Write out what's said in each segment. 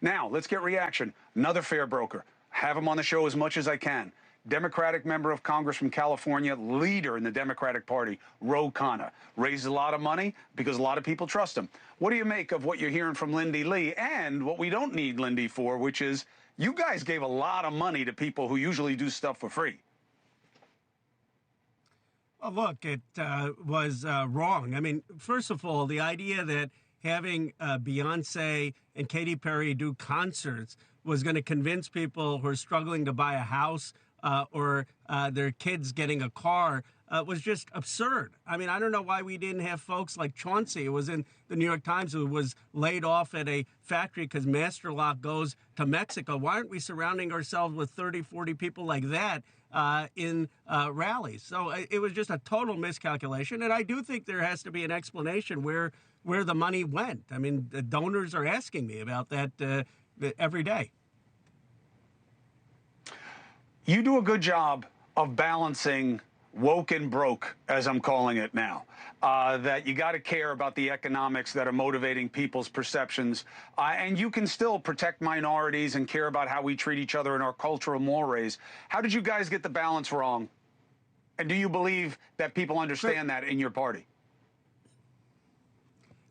Now, let's get reaction. Another fair broker. Have him on the show as much as I can. Democratic member of Congress from California, leader in the Democratic Party, Khanna. Raises a lot of money because a lot of people trust him. What do you make of what you're hearing from Lindy Lee and what we don't need Lindy for, which is you guys gave a lot of money to people who usually do stuff for free? Well, look, it was wrong. I mean, first of all, the idea that having Beyonce and Katy Perry do concerts was going to convince people who are struggling to buy a house or their kids getting a car was just absurd. I mean, I don't know why we didn't have folks like Chauncey, who was in the New York Times, who was laid off at a factory because Master Lock goes to Mexico. Why aren't we surrounding ourselves with 30, 40 people like that in rallies? So it was just a total miscalculation. And I do think there has to be an explanation where the money went. I mean, the donors are asking me about that every day. You do a good job of balancing woke and broke, as I'm calling it now, that you got to care about the economics that are motivating people's perceptions, and you can still protect minorities and care about how we treat each other in our cultural mores. How did you guys get the balance wrong? And do you believe that people understand that in your party?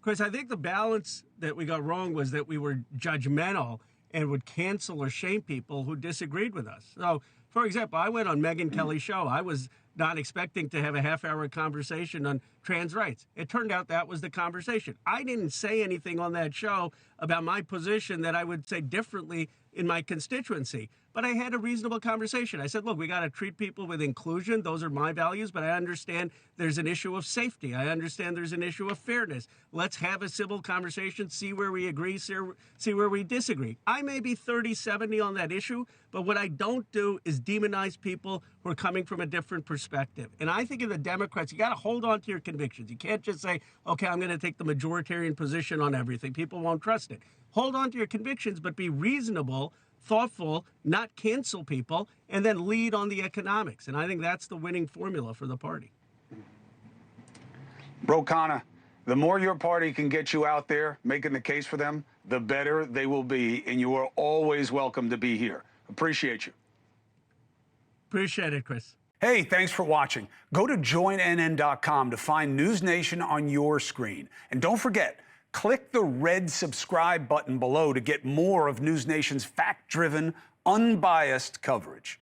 Chris, I think the balance that we got wrong was that we were judgmental and would cancel or shame people who disagreed with us. So, for example, I went on Megyn Kelly's show. I was not expecting to have a half-hour conversation on trans rights. It turned out that was the conversation. I didn't say anything on that show about my position that I would say differently in my constituency, but I had a reasonable conversation. I said, look, we got to treat people with inclusion. Those are my values, but I understand there's an issue of safety. I understand there's an issue of fairness. Let's have a civil conversation, see where we agree, see where we disagree. I may be 30-70 on that issue, but what I don't do is demonize people who are coming from a different perspective. And I think in the Democrats, you got to hold on to your convictions. You can't just say, okay, I'm going to take the majoritarian position on everything. People won't trust it. Hold on to your convictions, but be reasonable, thoughtful, not cancel people, and then lead on the economics. And I think that's the winning formula for the party. Khanna, the more your party can get you out there making the case for them, the better they will be, and you are always welcome to be here. Appreciate you. Appreciate it, Chris. Hey, thanks for watching. Go to joinnn.com to find NewsNation on your screen. And don't forget, click the red subscribe button below to get more of NewsNation's fact-driven, unbiased coverage.